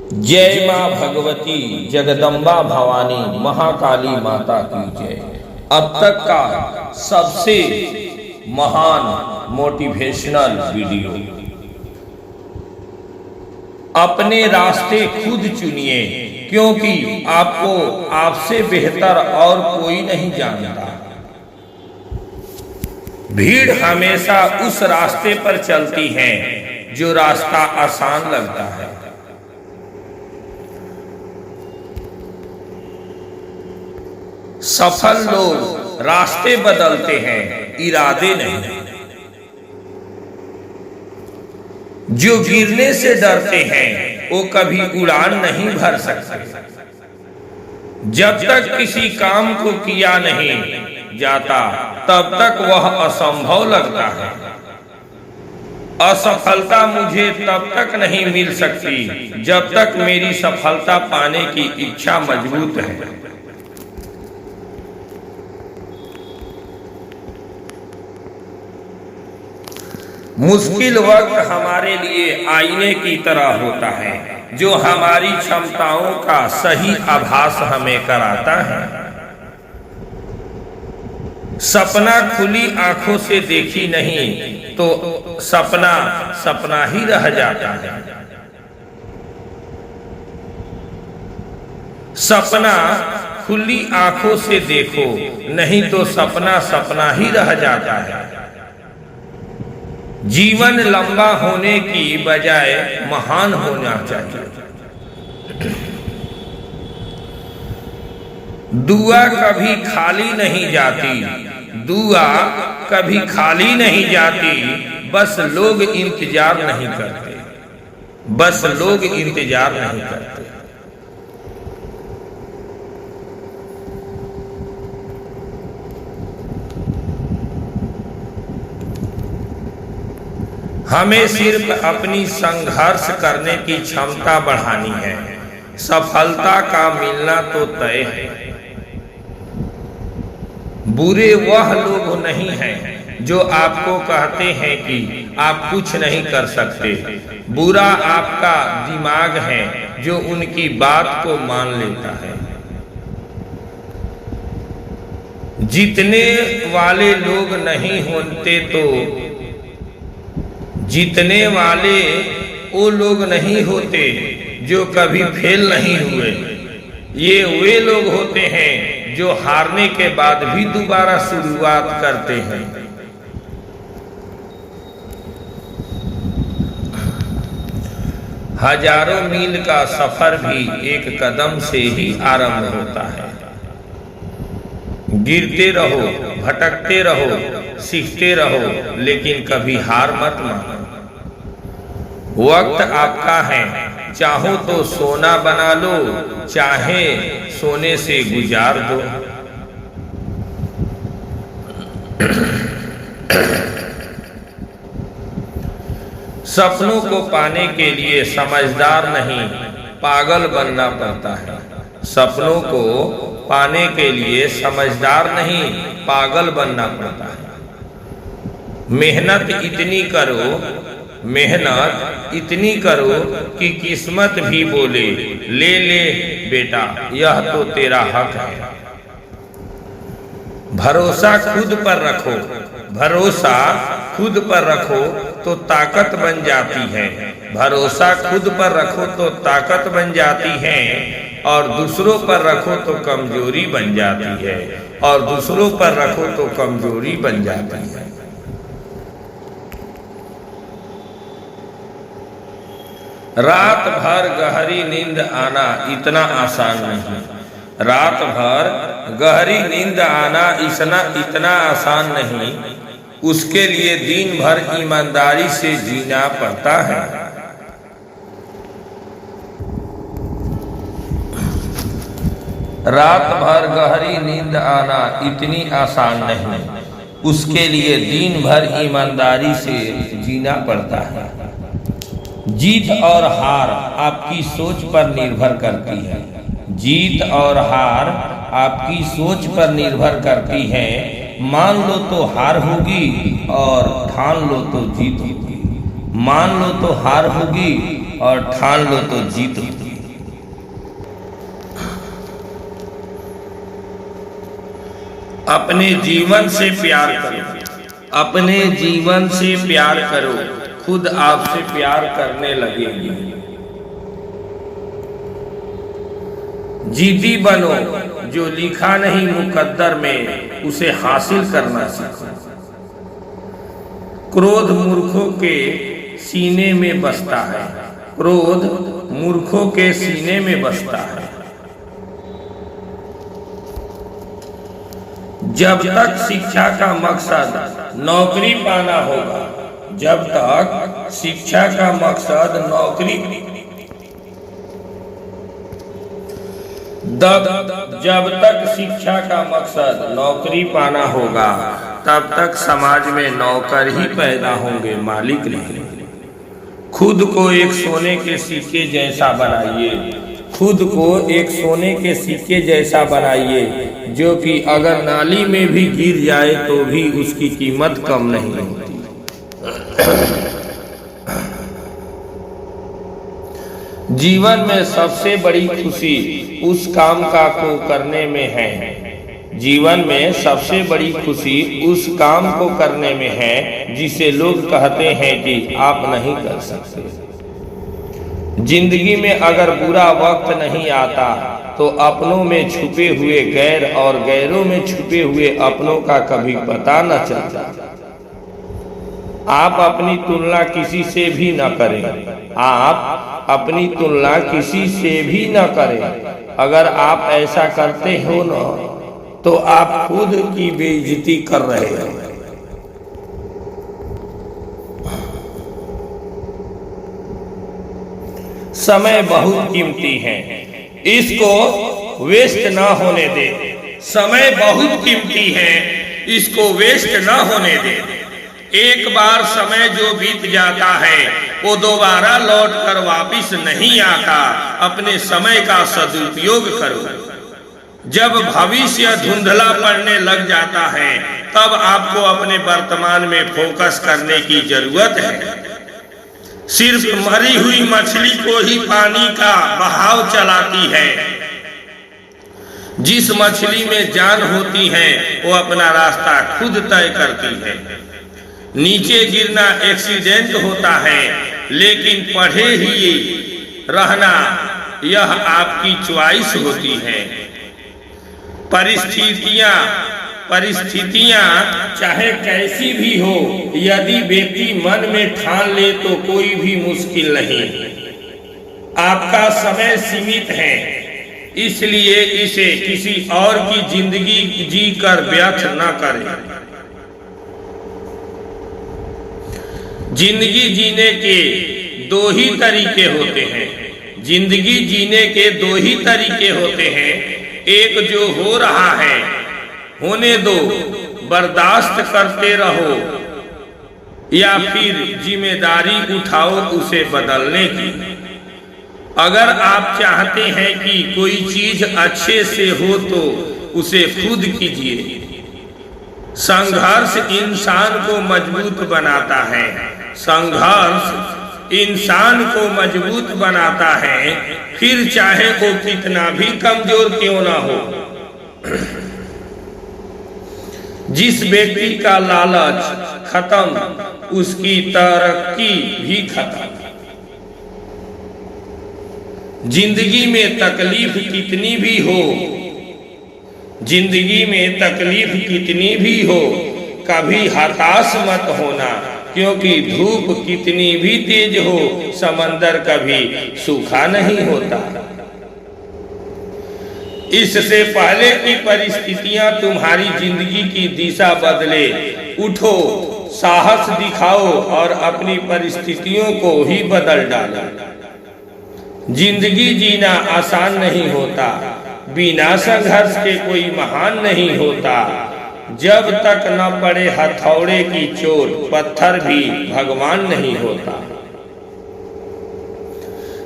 जय माँ भगवती जगदम्बा भवानी महाकाली माता की जय। अब तक का सबसे महान मोटिवेशनल वीडियो। अपने रास्ते खुद चुनिए, क्योंकि आपको आपसे बेहतर और कोई नहीं जानता। भीड़ हमेशा उस रास्ते पर चलती है जो रास्ता आसान लगता है। सफल लोग रास्ते बदलते हैं, इरादे नहीं। जो गिरने से डरते हैं वो कभी उड़ान नहीं भर सकते। जब तक किसी काम को किया नहीं जाता तब तक वह असंभव लगता है। असफलता मुझे तब तक नहीं मिल सकती जब तक मेरी सफलता पाने की इच्छा मजबूत है। मुश्किल वक्त हमारे लिए आईने की तरह होता है, जो हमारी क्षमताओं का सही आभास हमें कराता है। सपना खुली आंखों से देखी नहीं तो सपना सपना ही रह जाता है। सपना खुली आंखों से देखो, नहीं तो सपना सपना ही रह जाता है। जीवन लंबा होने की बजाय महान होना चाहिए। दुआ कभी खाली नहीं जाती, दुआ कभी खाली नहीं जाती, बस लोग इंतजार नहीं करते, बस लोग इंतजार नहीं करते। हमें सिर्फ अपनी संघर्ष करने की क्षमता बढ़ानी है। सफलता का मिलना तो तय है। बुरे वह लोग नहीं हैं जो आपको कहते हैं कि आप कुछ नहीं कर सकते। बुरा आपका दिमाग है जो उनकी बात को मान लेता है। जीतने वाले लोग नहीं होते तो जीतने वाले वो लोग नहीं होते जो कभी फेल नहीं हुए। ये वे लोग होते हैं जो हारने के बाद भी दोबारा शुरुआत करते हैं। हजारों मील का सफर भी एक कदम से ही आरंभ होता है। गिरते रहो, भटकते रहो, सीखते रहो, लेकिन कभी हार मत मानो। वक्त आपका है, चाहो तो सोना बना लो, चाहे सोने से गुजार दो। सपनों को पाने के लिए समझदार नहीं, पागल बनना पड़ता है। सपनों को पाने के लिए समझदार नहीं, पागल बनना पड़ता है। मेहनत इतनी करो कि किस्मत भी बोले, ले ले बेटा, यह तो तेरा हक है। भरोसा खुद पर रखो, भरोसा खुद पर रखो तो ताकत बन जाती है। भरोसा खुद पर रखो तो ताकत बन जाती है, और दूसरों पर रखो तो कमजोरी बन जाती है, और दूसरों पर रखो तो कमजोरी बन जाती है। रात भर गहरी नींद आना इतना आसान नहीं। रात भर गहरी नींद आना इतना आसान नहीं। उसके लिए दिन भर ईमानदारी से जीना पड़ता है। रात भर गहरी नींद आना इतनी आसान नहीं। उसके लिए दिन भर ईमानदारी से जीना पड़ता है। जीत और हार आपकी सोच पर निर्भर करती है। जीत और हार आपकी सोच पर निर्भर करती है। मान लो तो हार होगी और ठान लो तो जीत होगी। मान लो तो हार होगी और ठान लो तो जीत होगी। अपने जीवन से प्यार करो, अपने जीवन से प्यार करो, खुद आपसे प्यार करने लगेगी। जिद्दी बनो, जो लिखा नहीं मुकद्दर में उसे हासिल करना सीखो। क्रोध मूर्खों के सीने में बसता है, क्रोध मूर्खों के सीने में बसता है। जब तक शिक्षा का मकसद नौकरी पाना होगा, जब तक शिक्षा का मकसद नौकरी, जब तक शिक्षा का मकसद नौकरी पाना होगा, तब तक समाज में नौकर ही पैदा होंगे, मालिक नहीं। खुद को एक सोने के सिक्के जैसा बनाइए, खुद को एक सोने के सिक्के जैसा बनाइए, जो कि अगर नाली में भी गिर जाए तो भी उसकी कीमत कम नहीं होती। जीवन में सबसे बड़ी खुशी उस काम का को करने में है, जीवन में सबसे बड़ी खुशी उस काम को करने में है जिसे लोग कहते हैं कि आप नहीं कर सकते। जिंदगी में अगर बुरा वक्त नहीं आता तो अपनों में छुपे हुए गैर और गैरों में छुपे हुए अपनों का कभी पता न चलता। आप अपनी तुलना किसी से भी न करें, आप अपनी तुलना किसी से भी न करें। अगर आप ऐसा करते हो न तो आप खुद की बेइज्जती कर रहे हैं। समय बहुत कीमती है, इसको वेस्ट ना होने दे। समय बहुत कीमती है, इसको वेस्ट ना होने दे। एक बार समय जो बीत जाता है वो दोबारा लौट कर वापिस नहीं आता। अपने समय का सदुपयोग करो। जब भविष्य धुंधला पड़ने लग जाता है तब आपको अपने वर्तमान में फोकस करने की जरूरत है। सिर्फ मरी हुई मछली को ही पानी का बहाव चलाती है। जिस मछली में जान होती है वो अपना रास्ता खुद तय करती है। नीचे गिरना एक्सीडेंट होता है, लेकिन पढ़े ही रहना यह आपकी चॉइस होती है। परिस्थितियां चाहे कैसी भी हो, यदि व्यक्ति मन में ठान ले तो कोई भी मुश्किल नहीं। आपका समय सीमित है, इसलिए इसे किसी और की जिंदगी जी कर व्यर्थ न करें। जिंदगी जीने के दो ही तरीके होते हैं, जिंदगी जीने के दो ही तरीके होते हैं। एक जो हो रहा है होने दो, बर्दाश्त करते रहो, या फिर जिम्मेदारी उठाओ उसे बदलने की। अगर आप चाहते हैं कि कोई चीज अच्छे से हो तो उसे खुद कीजिए। संघर्ष इंसान को मजबूत बनाता है, संघर्ष इंसान को मजबूत बनाता है, फिर चाहे वो कितना भी कमजोर क्यों ना हो। जिस व्यक्ति का लालच खत्म, उसकी तरक्की भी खत्म। जिंदगी में तकलीफ कितनी भी हो, जिंदगी में तकलीफ कितनी भी हो, कभी हताश मत होना, क्योंकि धूप कितनी भी तेज हो समंदर कभी सूखा नहीं होता। इससे पहले कि परिस्थितियां तुम्हारी जिंदगी की दिशा बदले, उठो, साहस दिखाओ और अपनी परिस्थितियों को ही बदल डालो। जिंदगी जीना आसान नहीं होता, बिना संघर्ष के कोई महान नहीं होता। जब तक न पड़े हथौड़े की चोट, पत्थर भी भगवान नहीं होता।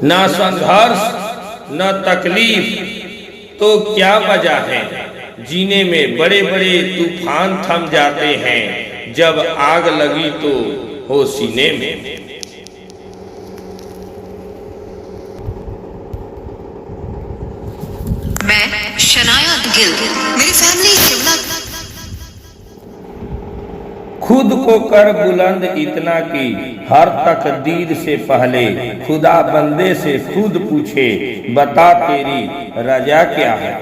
न संघर्ष न तकलीफ तो क्या वजह है। जीने में बड़े बड़े तूफान थम जाते हैं, जब आग लगी तो हो सीने में। मैं शनाया गिल, मेरी फैमिली शिमला खुद को कर बुलंद इतना कि हर तकदीर से पहले खुदा बंदे से खुद पूछे, बता तेरी रजा क्या है।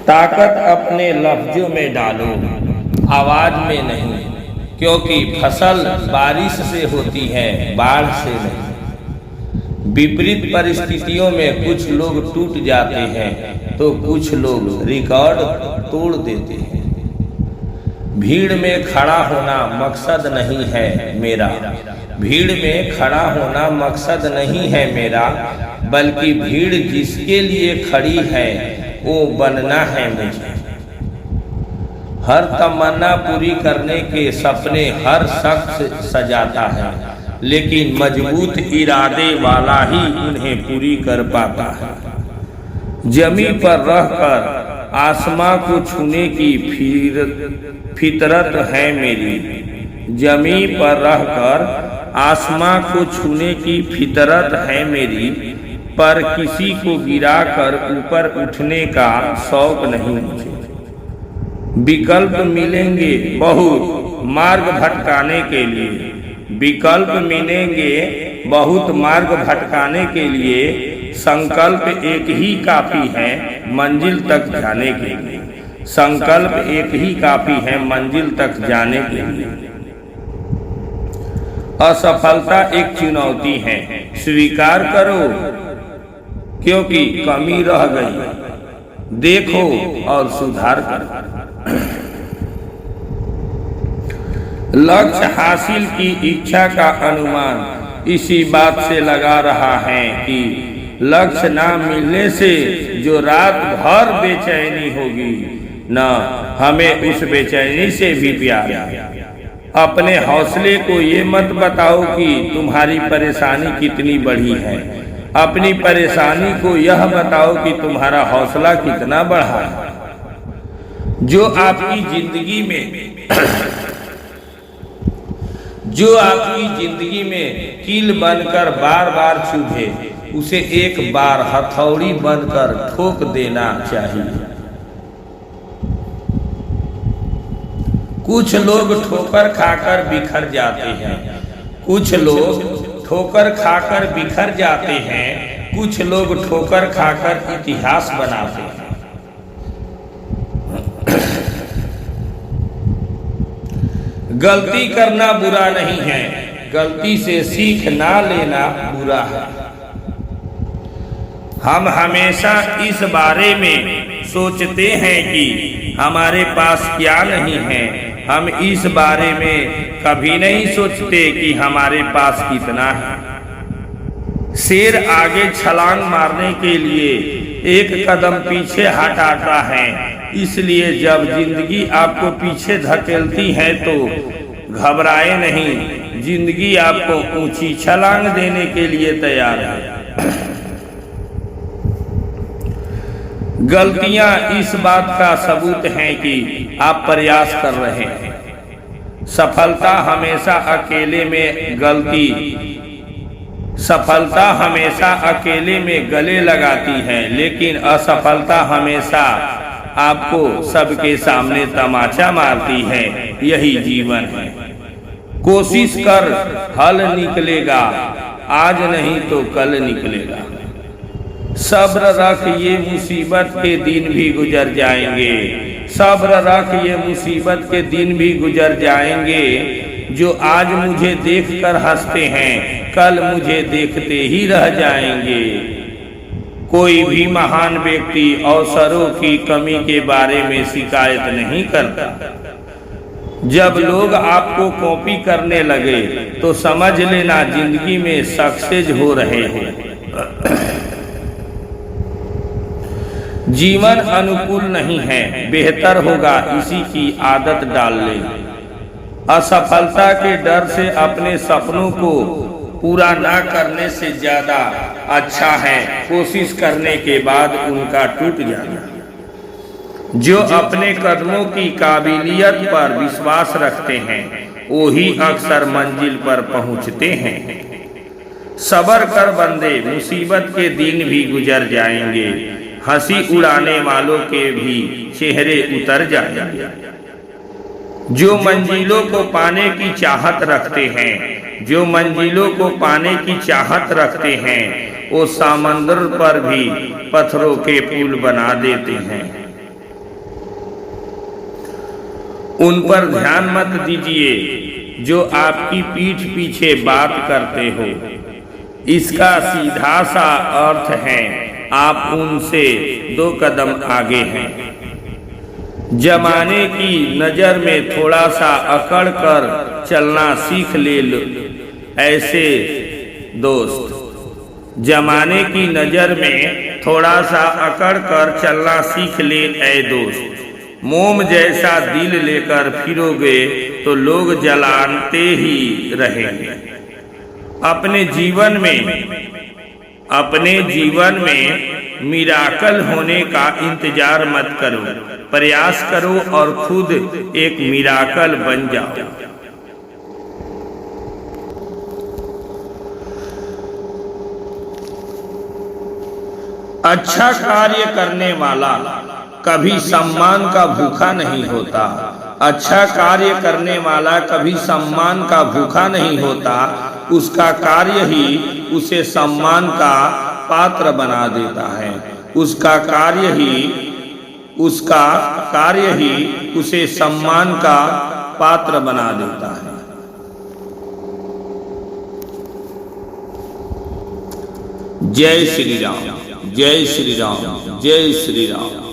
ताकत अपने लफ्जों में डालो, आवाज में नहीं, क्योंकि फसल बारिश से होती है, बाढ़ से नहीं। विपरीत परिस्थितियों में कुछ लोग टूट जाते हैं तो कुछ लोग रिकॉर्ड तोड़ देते हैं। भीड़ में खड़ा होना मकसद नहीं है मेरा, भीड़ में खड़ा होना मकसद नहीं है मेरा, बल्कि भीड़ जिसके लिए खड़ी है वो बनना है मुझे। हर तमन्ना पूरी करने के सपने हर शख्स सजाता है, लेकिन मजबूत इरादे वाला ही उन्हें पूरी कर पाता है। जमी पर रहकर आसमां को छूने की फितरत है मेरी, जमी पर रहकर आसमां को छूने की फितरत है मेरी, पर किसी को गिराकर ऊपर उठने का शौक नहीं मुझे। विकल्प मिलेंगे बहुत मार्ग भटकाने के लिए, विकल्प मिलेंगे बहुत मार्ग भटकाने के लिए, संकल्प एक ही काफी है मंजिल तक जाने के लिए, संकल्प एक ही काफी है मंजिल तक जाने के लिए। असफलता एक चुनौती है, स्वीकार करो क्योंकि कमी रह गई, देखो और सुधार करो। लक्ष्य हासिल की इच्छा का अनुमान इसी बात से लगा रहा है कि लक्ष्य ना मिलने से जो रात भर बेचैनी होगी, न हमें उस बेचैनी से भी प्यार। अपने हौसले को ये मत बताओ कि तुम्हारी परेशानी कितनी बड़ी है, अपनी परेशानी को यह बताओ कि तुम्हारा हौसला कितना बढ़ा है। जो आपकी जिंदगी में कील बनकर बार बार चुभे, उसे एक बार हथौड़ी बनकर ठोक देना चाहिए। कुछ लोग ठोकर खाकर बिखर जाते हैं, कुछ लोग ठोकर खाकर बिखर जाते हैं, कुछ लोग ठोकर खाकर इतिहास बनाते हैं। गलती करना बुरा नहीं है, गलती से सीख ना लेना बुरा है। हम हमेशा इस बारे में सोचते हैं कि हमारे पास क्या नहीं है, हम इस बारे में कभी नहीं सोचते कि हमारे पास कितना है। शेर आगे छलांग मारने के लिए एक कदम पीछे हटाता है, इसलिए जब जिंदगी आपको पीछे धकेलती है तो घबराए नहीं, जिंदगी आपको ऊंची छलांग देने के लिए तैयार है। गलतियां इस बात का सबूत हैं कि आप प्रयास कर रहे हैं। सफलता हमेशा अकेले में गले लगाती है, लेकिन असफलता हमेशा आपको सबके सामने तमाचा मारती है। यही जीवन है। कोशिश कर, हल निकलेगा, आज नहीं तो कल निकलेगा। सब्र रख, ये मुसीबत के दिन भी गुजर जाएंगे, सब्र रख, ये मुसीबत के दिन भी गुजर जाएंगे। जो आज मुझे देखकर हंसते हैं, कल मुझे देखते ही रह जाएंगे। कोई भी महान व्यक्ति अवसरों की कमी के बारे में शिकायत नहीं करता। जब लोग आपको कॉपी करने लगे तो समझ लेना जिंदगी में सक्सेस हो रहे हैं। जीवन अनुकूल नहीं है, बेहतर होगा इसी की आदत डाल ले। असफलता के डर से अपने सपनों को पूरा ना करने से ज्यादा अच्छा है कोशिश करने के बाद उनका टूट जाना। जो अपने कदमों की काबिलियत पर विश्वास रखते हैं वही अक्सर मंजिल पर पहुंचते हैं। सब्र कर बंदे, मुसीबत के दिन भी गुजर जाएंगे। हंसी उड़ाने वालों के भी चेहरे उतर जाएंगे। जो मंजिलों को पाने की चाहत रखते हैं, जो मंजिलों को पाने की चाहत रखते हैं, वो समंदर पर भी पत्थरों के पुल बना देते हैं। उन पर ध्यान मत दीजिए जो आपकी पीठ पीछे बात करते हो। इसका सीधा सा अर्थ है आप उनसे 2 कदम आगे हैं। जमाने की नजर में थोड़ा सा अकड़ कर चलना सीख ले लो ऐसे दोस्त। जमाने की नजर में थोड़ा सा अकड़ कर चलना सीख ले ऐ दोस्त। मोम जैसा दिल लेकर फिरोगे तो लोग जलाते ही रहेंगे। अपने जीवन में मिराकल होने का इंतजार मत करो, प्रयास करो और खुद एक मिराकल बन जाओ। अच्छा कार्य करने वाला कभी सम्मान का भूखा नहीं होता। अच्छा कार्य करने वाला कभी सम्मान का भूखा नहीं होता। उसका कार्य ही उसे सम्मान का पात्र बना देता है। उसका कार्य ही उसे सम्मान का पात्र बना देता है। जय श्री राम, जय श्री राम, जय श्री राम।